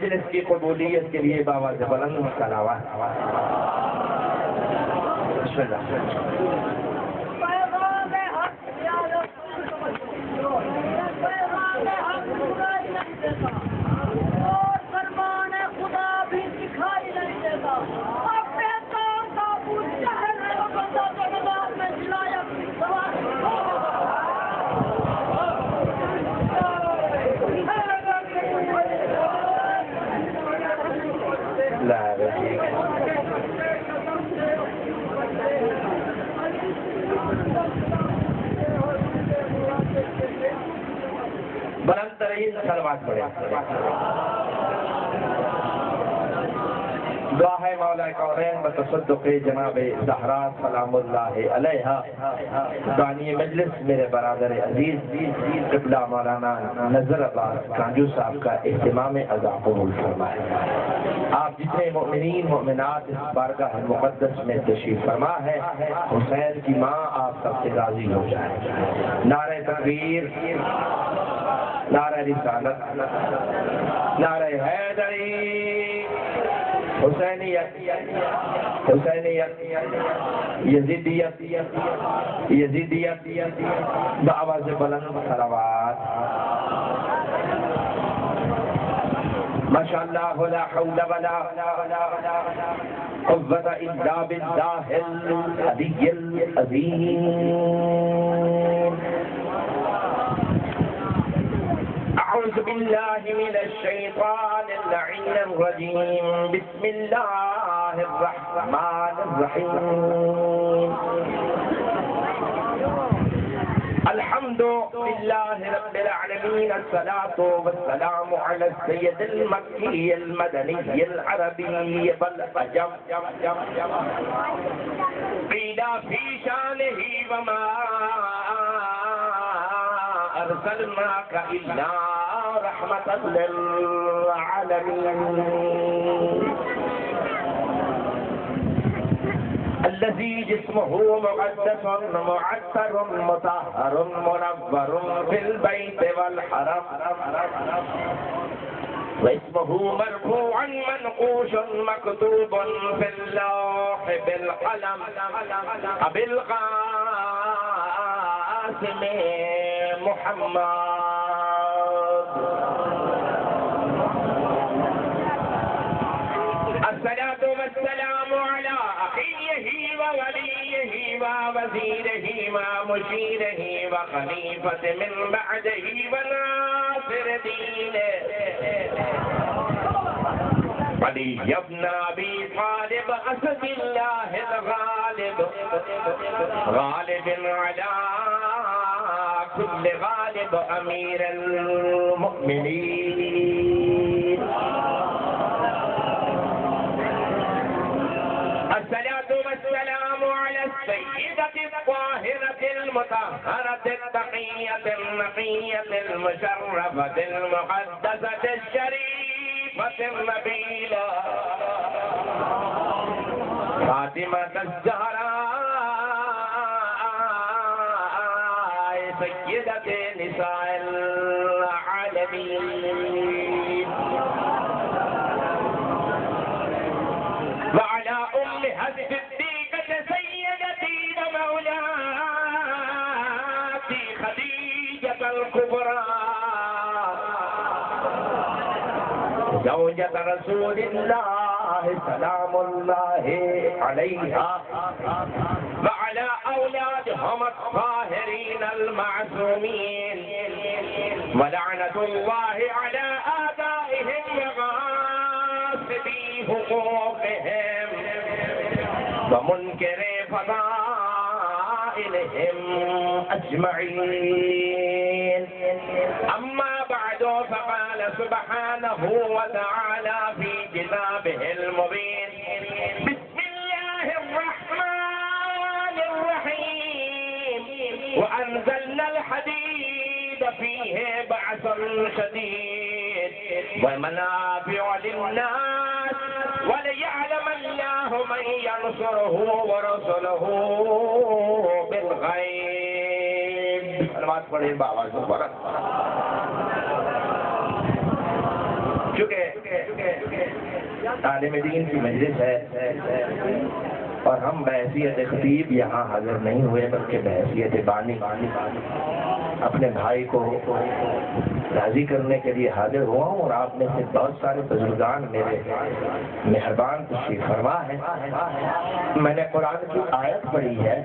مجلس کی قبولیت کے لیے بآواز بلند صلوات. بسم اللہ. بلند ترین صلوات پڑھیں. دعا ہے مولا کونین بتصدق جناب زہرا سلام اللہ علیہا. دانی مجلس میرے برادر عزیز قبلہ مولانا نظر عباس کانجو صاحب کا اہتمام عزا قبول فرمائے. آپ جتنے مؤمنین مؤمنات اس بارگاہ مقدس میں تشریف فرما ہے، حسین کی ماں آپ سب سے راضی ہو جائے. نعرہ تکبیر، نعرہ رسالت، نعرہ حیدری، حسینیت، حسینیت، یزیدیت، یزیدیت، بآواز بلند صلوات. ماشاءاللہ لا حول ولا قوة الا باللہ العلی العظیم. اعوذ باللہ من الشیطان اللعین الرجیم. بسم اللہ الرحمن الرحیم. الحمد للہ رب العالمین. الصلاة والسلام علی السید المکی المدنی العربی والعجم. قیل فی شانہ وما ارسلناک الا رحمتا للعالمین. الذي جسمه مقدس معطر مطهر منور في البيت والحرم، واسمه مرفوع منقوش مكتوب في اللوح بالقلم. أبي القاسم محمد. الصلاة والسلام على أخيه ووليه ووزيره ومشيره وخليفة من بعده وناصر دينه علي بن أبي طالب أسد الله الغالب، غالب على كل غالب، أمير المؤمنين. الصلاة والسلام على السيدة الطاهرة المطهرة التقية النقية المشرفة المقدسة الشريفة النبيلة فاطمة الزهراء سيدة نساء العالمين، وعلى أمها الصديقة سيدتي ومولاتي خديجة الكبرى زوجة رسول الله سلام الله عليها، وعلى أولادهم الطاهرين المعصومين، ولعنة الله على آبائهم وغاصبي حقوقهم ومنكر فضائلهم أجمعين. أما بعد فقال سبحانه وتعالى في كتابه المبين: بسم الله الرحمن الرحيم، وأنزلنا الحديد فيه بأس شديد ومنافع للناس وليعلم الله من ينصره ورسله بالغيب. سلوات پڑھیں بآواز بلند. چونکہ عالم دین کی مجلس ہے اور ہم بحیثیت خطیب یہاں حاضر نہیں ہوئے بلکہ بحیثیت بانی اپنے بھائی کو راضی کرنے کے لیے حاضر ہوا ہوں، اور آپ میں سے بہت سارے بزرگان میرے مہربان تشریف فرما ہے۔ میں نے قرآن کی آیت پڑھی ہے،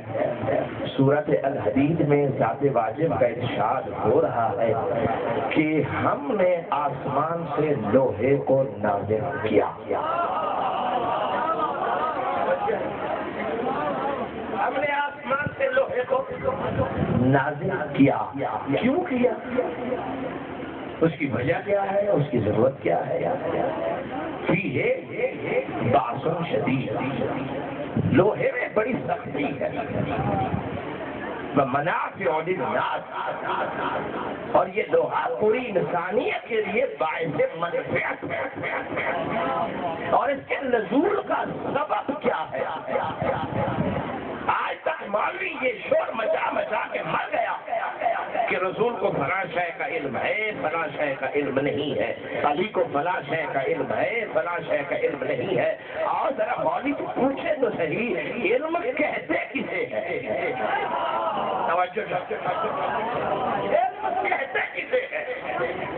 سورۃ الحدید میں ذات واجب کا ارشاد ہو رہا ہے کہ ہم نے آسمان سے لوہے کو نازل کیا۔ ہم نے آسمان سے لوہے کو نازل کیا۔ کیوں کیا؟ اس کی وجہ کیا ہے؟ اس کی ضرورت کیا ہے؟ فیہ باس شدید، لوہے میں بڑی سختی ہے، ومنافع للناس، اور یہ لوہا پوری انسانیت کے لیے باعث منفعت ہے۔ اور اس کے نزول کا سبب کیا ہے؟ آج تک مولوی یہ شور مچا مچا کے مر گیا کہ رسول کو فلاں شے کا علم ہے، فلاں شے کا علم نہیں ہے، علی کو فلاں شے کا علم ہے، فلاں شے کا علم نہیں ہے۔ اور ذرا مولوی کو پوچھے تو صحیح، علم کہتے کسے ہے؟ توجہ، علم کہتے کسے ہے؟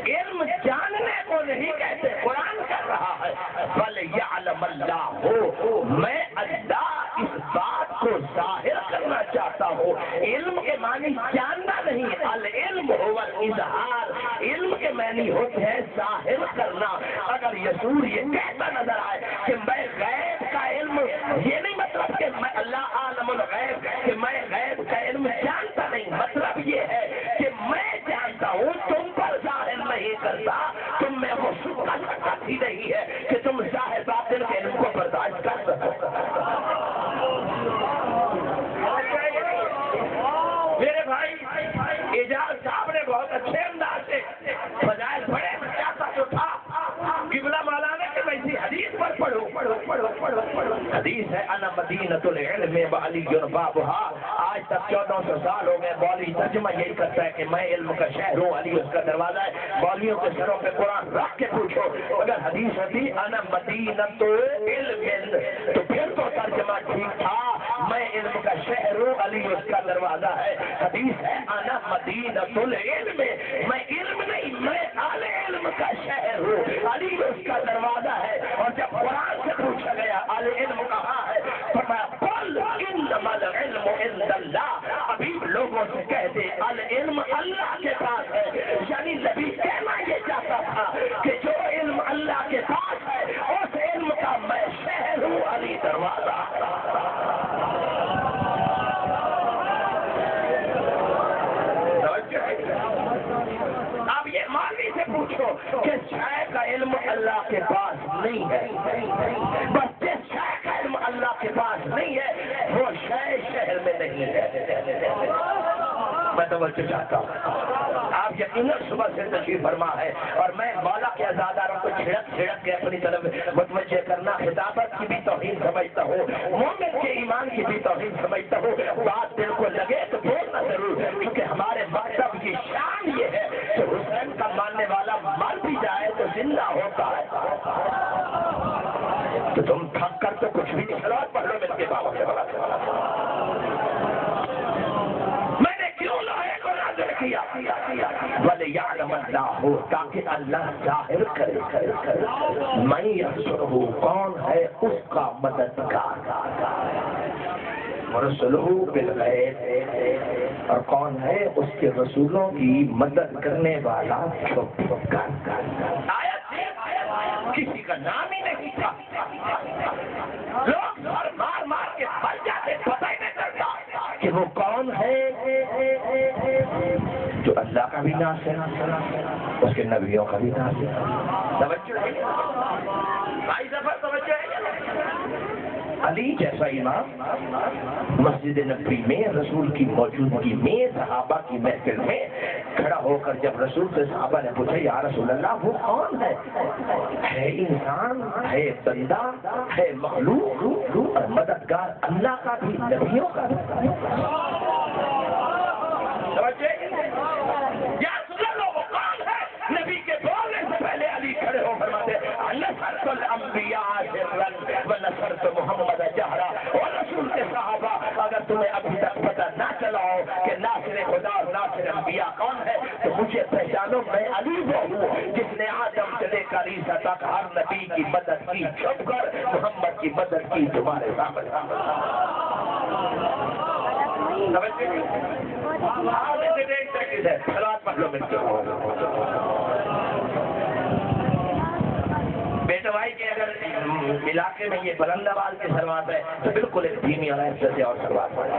علم جاننے کو نہیں کہتے، قرآن کہہ رہا ہے وَلْيَعْلَمَ اللَّهُ، میں اللہ اس بات کو ظاہر کرنا چاہتا ہوں۔ علم کے معنی جاننا نہیں، العلم هو الاظہار، علم کے معنی ہوتے ہیں ظاہر کرنا۔ اگر یسوع یہ کہتا نظر آئے کہ میں غیب کا علم، یہ نہیں مطلب کہ میں اللہ عالم الغیب، کہ میں غیب کا علم جانتا نہیں، مطلب یہ ہے کہ میں جانتا ہوں، تم پر ظاہر نہیں کرتا، تم میں وہ شبہت ہی نہیں ہے کہ تم ظاہر باطن کے علم کو برداشت کر سکو۔ میرے بھائی اعجاز صاحب نے بہت اچھے انداز سے فضائل پڑھے، چاہتا جو تھا قبلہ مولانا کہ میں اسی حدیث پر پڑھوں۔ حدیث ہے انا مدینۃ العلم وعلی بابها۔ آج تک 1400 سال ہو گئے مولوی ترجمہ یہی کرتا ہے کہ میں علم کا شہر ہوں، علی اس کا دروازہ ہے۔ مولویوں کے سروں پہ قرآن رکھ کے پوچھو، اگر حدیث ہوتی انا مدینۃ العلم تو پھر تو ترجمہ ٹھیک تھا، میں علم کا شہر ہوں، علی اس کا دروازہ ہے۔ حدیث ہے انا مدینۃ العلم، میں علم نہیں، میں اہل علم کا شہر ہوں، علی اس کا دروازہ ہے۔ اور جب قرآن سے پوچھا گیا اہل علم کہاں ہے، فرمایا قل انما العلم عند اللہ، ابھی لوگوں سے کہہ دے العلم اللہ کے پاس ہے۔ یعنی نبی کہنا یہ چاہتا تھا کہ جو علم اللہ کے پاس ہے اس علم کا میں شہر ہوں، علی دروازہ۔ اب یہ مولوی سے پوچھو کہ شے کا علم اللہ کے پاس نہیں ہے، بس جس شے کا علم اللہ کے پاس نہیں ہے وہ شے شہر میں نہیں ہے۔ میں توجہ چاہتا ہوں، آپ یقیناً صبح سے تشریف فرما ہے، اور میں مولا کے عزاداروں کو جھڑک کے اپنی طرف متوجہ کرنا، خطابت کی بھی توہین سمجھتا ہوں، مومن کے ایمان کی بھی توہین سمجھتا ہوں۔ بات دل کو لگے تو بولنا ضرور، کیونکہ ہمارے مکتب کی شان یہ ہے کہ حسین کا ماننے والا مر بھی جائے تو زندہ ہوتا ہے۔ تو تم تھک کر تو کچھ بھی نہیں، سلوات پڑھ لو مل کے بابا سے بڑا۔ میں نے کیوں لوہے کو نازل کیا؟ وَلِيَعْلَمَ اللَّهُ، تاکہ اللہ ظاہر کرے من يَنصُرُهُ، کون ہے اس کا مددگار، وَرُسُلُهُ بِالْغَیبِ، اور کون ہے اس کے رسولوں کی مدد کرنے والا چھپ کر۔ آیت کسی کا نام ہی نہیں تھا، لوگ مار مار کے مر جاتے، پتہ ہی نہیں چلتا کہ وہ کون ہے۔ جو اللہ کا بھی ناصر، اس کے نبیوں کا بھی ناصر۔ توجہ ہے بھائی، ظفر توجہ ہے۔ علی جیسا امام مسجد نبوی میں رسول کی موجودگی میں صحابہ کی محفل میں کھڑا ہو کر جب رسول سے صحابہ نے پوچھا یا رسول اللہ وہ کون ہے انسان، ہے بندہ، ہے مخلوق اور مددگار اللہ کا بھی نبیوں کا بھی۔ یا رسول اللہ وہ کون ہے؟ نبی کے بولنے سے پہلے علی کھڑے ہو فرماتے نصرت الانبیاء سرا ونصرت محمد جہرا. اور رسول کے صحابہ اگر تمہیں ابھی تک پتہ نہ چلا ہو کہ ناصر خدا اور ناصر انبیاء کون ہے تو مجھے پہچانو، میں علی وہ ہوں جس نے آدم سے لے کر عیسیٰ تک ہر نبی کی مدد کی، چھپ کر محمد کی مدد کی تمہارے سامنے. بیٹا بھائی کہ اگر علاقے میں یہ بلند آواز کی سلوات ہے تو بالکل ایک دھیمی اور ایسے سے اور سلوات پڑے.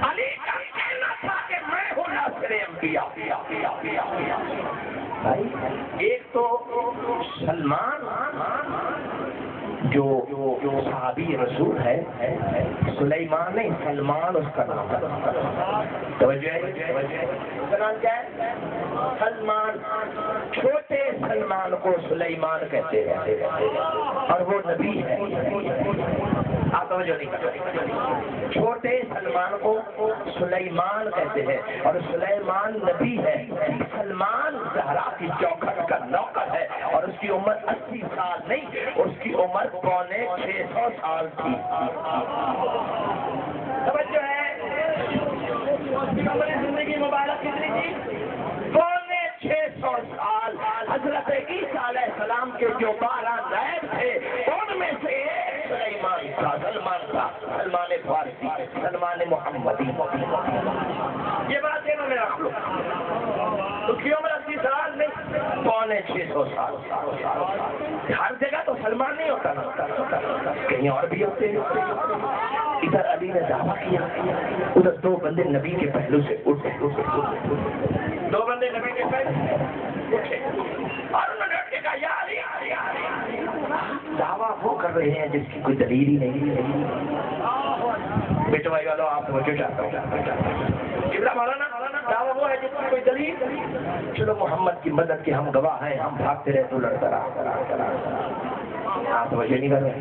علی کا کہنا تھا کہ میں ہوں ناصر انبیاء. ایک تو سلمان جو صحابی رسول ہے، سلیمان نہیں سلمان اس کا نام ہے. توجہ ہے؟ اس کا نام کیا ہے؟ سلمان. چھوٹے سلمان کو سلیمان کہتے ہیں اور وہ نبی ہے. آپ توجہ نہیں کرتے. چھوٹے سلمان کو سلیمان کہتے ہیں اور سلیمان نبی ہے. سلمان زہرا کی چوکھٹ کا نوکر ہے اور اس کی عمر 80 سال نہیں، اس کی عمر پونے 600 سال تھی. توجہ ہے؟ زندگی مبارک کتنی تھی؟ پونے 600 سال. حضرت عیسیٰ علیہ السلام کے جو 12 نائب تھے ان میں سے ایک سلیمان تھا، سلمان فارسی، سلمان محمدی. یہ بات ہے نا میرا آپ لوگ تو کی عمر 80 سال نہیں، پونے 600 سال. ہر جگہ تو سلمان نہیں ہوتا نا، کہیں اور بھی ہوتے ہیں. ادھر علی نے دعویٰ کیا، ادھر 2 بندے نبی کے پہلو سے اٹھے. 2 بندے نبی کے پہلو اٹھے اور انہوں نے اٹھ کے کہا یا علی. دعویٰ وہ کر رہے ہیں جس کی کوئی دلیل ہی نہیں. بیٹو بھائی والو آپ توجہ چاہتا ہوں. قبلہ مولانا دعویٰ وہ ہے جس کی کوئی دلیل. چلو محمد کی مدد کے ہم گواہ ہیں، ہم بھاگتے رہے تو لڑتا رہا. آپ توجہ نہیں کر رہے.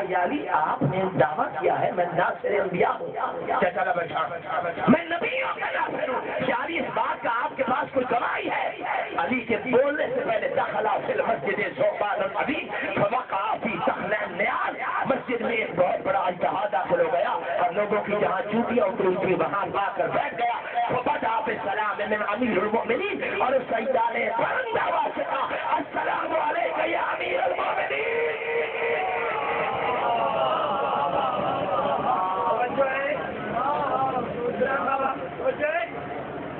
یا علی آپ نے دعویٰ کیا ہے میں ناصر انبیاء ہوں. چچا بیٹھا میں نبیوں کا ناصر ہوں. یا علی اس بات کا آپ کے پاس کوئی گواہی ہے؟ علی کے بولنے سے پہلے دخلا فی المسجد ثوبان ابی فوقع فی سخن النیاز. مسجد میں ایک بہت بڑا اجتہاد داخل ہو گیا اور لوگوں کی جہاں چوٹیاں اتری تھی وہاں آ کر بیٹھ گیا. فبدأ بالسلام من امیر المؤمنین اور اس سجدہ نے بلند آواز سے کہا السلام علیک یا امیر المؤمنین.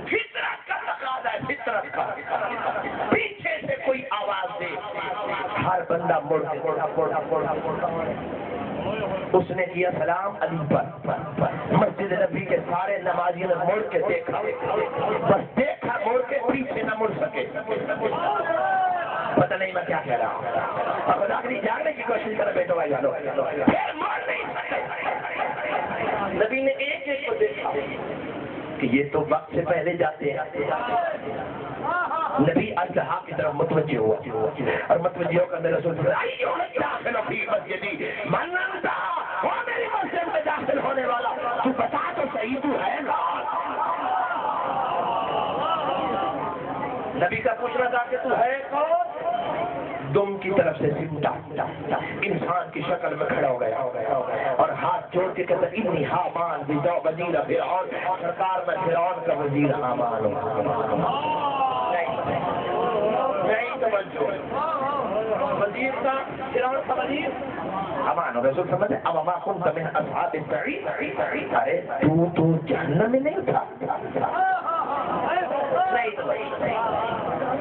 فطرت کا تقاضا ہے، فطرت کا. پیچھے سے کوئی آواز دے ہر بندہ مڑ. اس نے کیا سلام علی پر. مسجد نبی کے سارے نمازیوں نے مڑ کے دیکھا، بس دیکھا مڑ کے، پیچھے نہ مڑ سکے. پتہ نہیں میں کیا کہہ رہا ہوں. اور خدا کی جاننے کی کوشش کرے بیٹو بھائی جانو. پھر مڑ نہیں سکے. نبی نے ایک ایک کو دیکھا کہ یہ تو وقت سے پہلے جاتے ہیں. نبی اجدہا کی طرف متوجہ ہوا اور متوجہ ہو کر میرے رسول سے داخل فی مسجدی من انت، وہ میری مسجد میں داخل ہونے والا تو بتا تو صحیح تو ہے نا. نبی کا پوچھنا تھا کہ تو ہے کون؟ دم کی طرف سے سمٹا انسان کی شکل میں کھڑا ہو گیا اور ہاتھ جوڑ کے کہتا انی حامان بجا وزیر فرعون، سرکار میں فرعون کا وزیر حامان ہوں. نہیں توجہ، وزیر کا فرعون کا وزیر حامان. رسول سمجھے اب اما کنت من اصحاب السعیر. ارے تو جہنم میں نہیں تھا.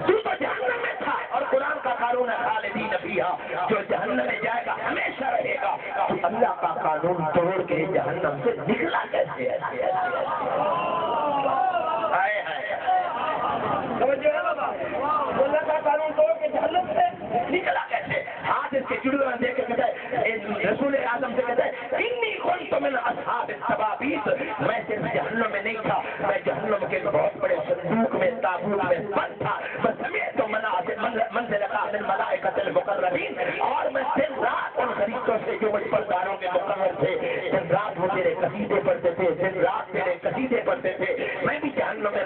تو جہنم میں تھا اور قرآن کا قانون ہے خالدین فیہا، جو جہنم میں جائے گا ہمیشہ رہے گا. اللہ کا قانون توڑ کے جہنم سے نکلا کیسے ہے؟ اللہ کا قانون توڑ کے جہنم سے نکلا کیسے؟ ہاتھ اس کے چڑیوں دے کے کہتا ہے رسول اعظم سے کہتا ہے انی کنت من اصحاب التبابیت. میں صرف جہنم میں نہیں تھا، میں جہنم کے بہت بڑے صندوق میں تابوت میں بند تھا. سمیت منزل من ملائکۃ المقربین، اور میں دن رات ان فرشتوں سے جو مجھ پر داروں کے مقرر تھے دن رات وہ تیرے قصیدے پڑھتے تھے، دن رات تیرے قصیدے پڑھتے تھے. میں بھی جہنم میں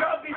24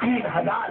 3000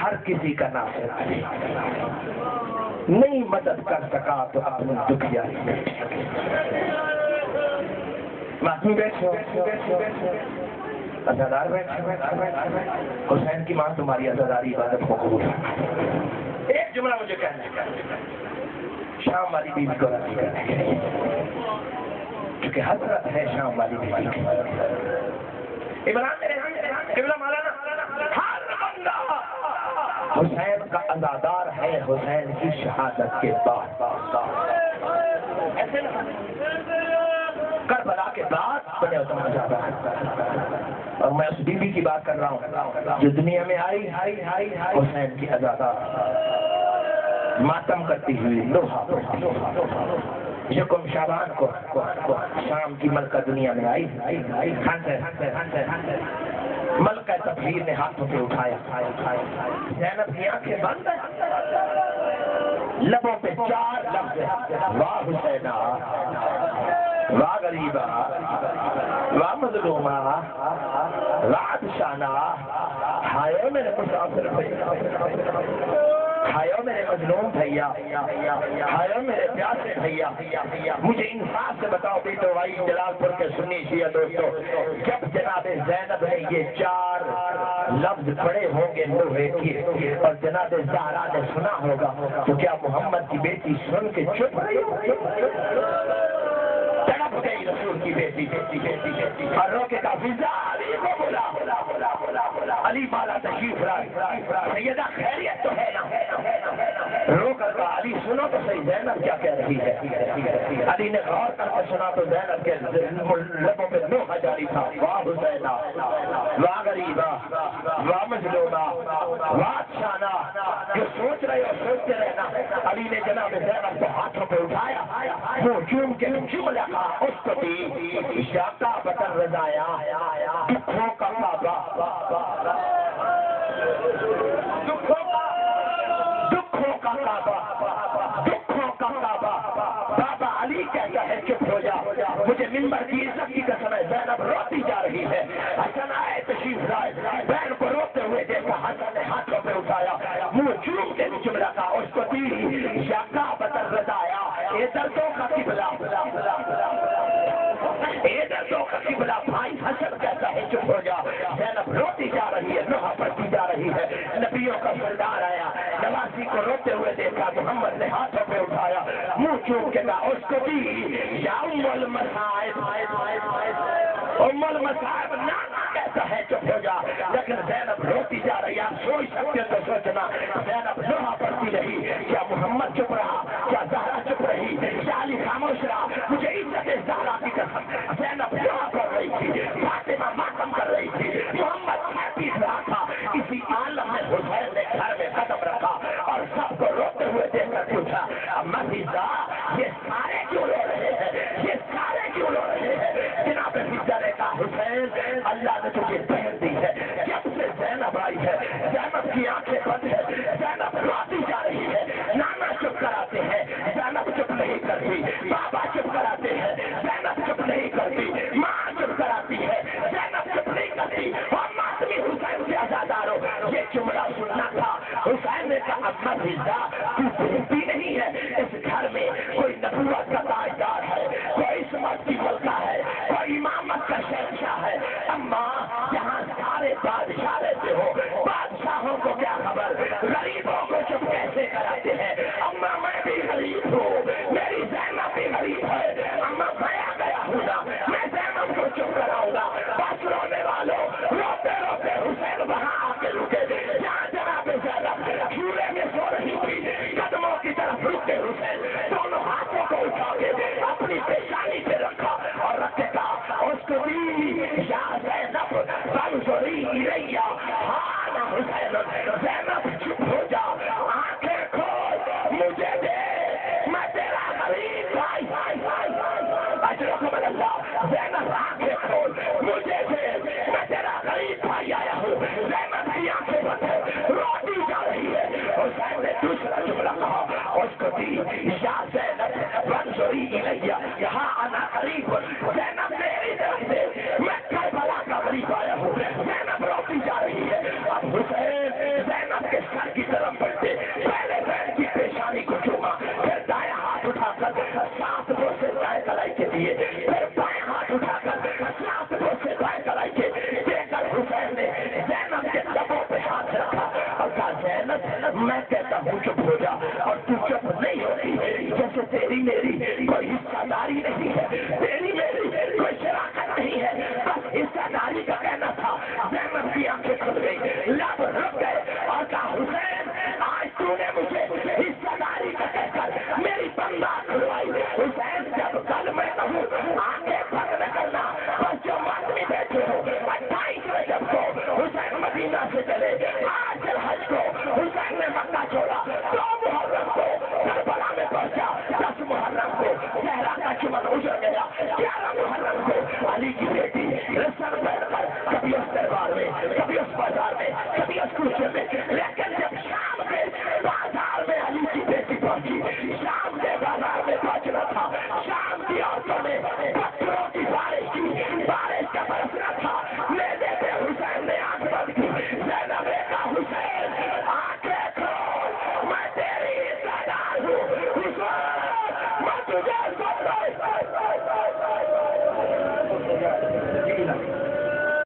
ہر کسی کا ناصر علی نہیں مدد کر سکا تو اپنی دکھیا معصوم بیٹھے عزادار بیٹھے حسین کی ماں تمہاری عزاداری عبادت کو قبول ایک جملہ مجھے کہنے کا شام والی بیوی کو راضی کرنے کے لیے کیونکہ حضرت ہے شام والی بیوی عمران قبلہ مولانا ہر بندہ حسین کا عزادار ہے حسین کی شہادت کے بعد ایسے کربلا کے بعد بنے اتنا عزادار اور میں اس بی بی کی بات کر رہا ہوں جو دنیا میں آئی حسین کی عزادار ماتم کرتی ہوئی لوہا یکم شعبان کو شام کی ملکہ دنیا میں آئی ملکہ تطہیر نے ہاتھوں پہ اٹھایا زینب کی آنکھیں بند لبوں پہ 4 لفظ واہ حسینہ واہ غریبہ واہ مظلومہ واہ عطشانہ ہائے میرے مسافر بھیا ہائے میرے مظلوم بھیا ہائے میرے پیاسے بھیا مجھے انصاف سے بتاؤ بیٹو بھائی جلال پور کے سنی شیعہ دوستو جب جناب زینب نے یہ 4 لفظ پڑے ہوں گے لوہے کے اور جناب زہرا نے سنا ہوگا تو کیا محمد کی بیٹی سن کے چپ رہی تڑپ گئی رسول کی بیٹی اور روکے کا فضا علی کو بولا علی بالا تشریف رائے سیدہ خیریت تو ہے نا رو کر کہا علی سنو تو صحیح زینب کیا کہہ رہی ہے علی نے غور کر کے سنا تو زینب کے لبوں میں لوہا جاری تھا واہ حسینہ واہ غریبہ واہ مظلومہ واہ عطشانہ جو سوچ رہے ہو سوچتے رہنا علی نے جناب زینب کو ہاتھوں پہ اٹھایا وہ چوم کے چوم لگا اس کو دی شاقہ بطر رضایا دکھوں کا بابا دکھوں کا کعبہ بابا علی کہتا ہے چپ ہو جا مجھے منبر کی عزت کی قسم ہے زینب روتی جا رہی ہے حسن آئے تشریف لائے بہن کو روتے ہوئے دیکھا حسن نے ہاتھوں پہ اٹھایا منہ چوم کے چم لگا اس کو دی شاقہ بطر رضایا اے دردوں کا قبلہ اے دردوں کا قبلہ بھائی حسن کہتا ہے چپ ہو جا زینب روتی جا رہی ہے لوہا پڑتی جا رہی ہے نبیوں کا سردار آیا نواسی کو روتے ہوئے دیکھا محمد نے ہاتھوں پہ اٹھایا منہ چوم کے کہا اس کو دی یا ام المصائب ام المصائب نانا کہتا ہے چپ ہو جا لیکن زینب روتی جا رہی آپ سوچ سکتے تو سوچنا زینب لوہا پڑتی رہی کیا محمد چپ رہا کیا زہرا چپ رہی کیا علی خاموش رہا مجھے عزت زہرا کی قسم زینب لوہا پڑ رہی تھی فاطمہ ماتم کر رہی تھی محمد پیس رہا تھا اسی عالم میں حسین نے گھر میں قدم رکھا اور سب کو روتے ہوئے دیکھ کر پوچھا اما فضا یہ سارے کیوں رو رہے ہیں یہ سارے کیوں رو رہے ہیں جناب فضا نے کہا حسین اللہ نے تجھے بہن دی ہے جب سے زینب آئی ہے زینب کی آنکھیں بند ہے زینب روتی جا رہی ہے نانا چپ کراتے ہیں زینب چپ نہیں کرتی بابا چپ کراتے ہیں زینب چپ نہیں کرتی ماں چپ کراتی ہے زینب چپ نہیں کرتی اور ماتمی حسین سے آزادارو یہ جملہ سننا تھا حسین نے کہا اما فضا تو بھولتی نہیں ہے اس گھر میں کوئی نبوت کا تاجدار ہے کوئی عصمت کی ملکہ ہے کوئی امامت کا شہنشاہ ہے اما یہاں سارے بادشاہ رہتے ہو بادشاہوں کو کیا خبر غریبوں کو چپ کیسے کراتے ہیں اما میں بھی غریب ہوں میری زینب بھی غریب ہے اما میں آ گیا ہوں نا میں زینب کو چپ کراؤں گا بس رونے والوں روتے روتے حسین وہاں آ کے رکے جہاں جناب زینب جھولے میں سو رہی تھی قدموں کی طرف رکے حسین دونوں ہاتھوں کو اٹھا کے اپنی پیشانی پہ رکھا اور رکھے کہا اس کو دی یا زینب فانظری الیہ ہاں نا حسین زینب چپ ہو جا آنکھیں کھول مجھے دے میں تیرا غریب بھائی اجرکم اللہ زینب آنکھیں کھول مجھے دے میں تیرا غریب بھائی آیا ہوں زینب کی آنکھیں بند ہے روتی جا رہی ہے حسین نے دوسرا جملہ کہا اس کو دی یا زینب فانظری الیہ یہاں انا قریب زینب میری طرف سے میں کربلا کا غریب آیا ہوں تو چپ ہو جا، اور تو چپ نہیں ہوتی جیسے تیری میری کوئی حصہ داری نہیں ہے، تیری میری کوئی شراکت نہیں ہے، بس حصہ داری کا کہنا تھا۔ زینب کی آنکھیں کھل گئی، لب رک گئے اور کہا حسین آج تو نے مجھے حصہ داری کا کہہ کر میری بندہ کھلوائی۔ حسین جب کل میں کہوں آنکھیں بند نہ کرنا، بس جو آدمی بیٹھے ہو 28 رجب کو حسین مدینہ سے چلے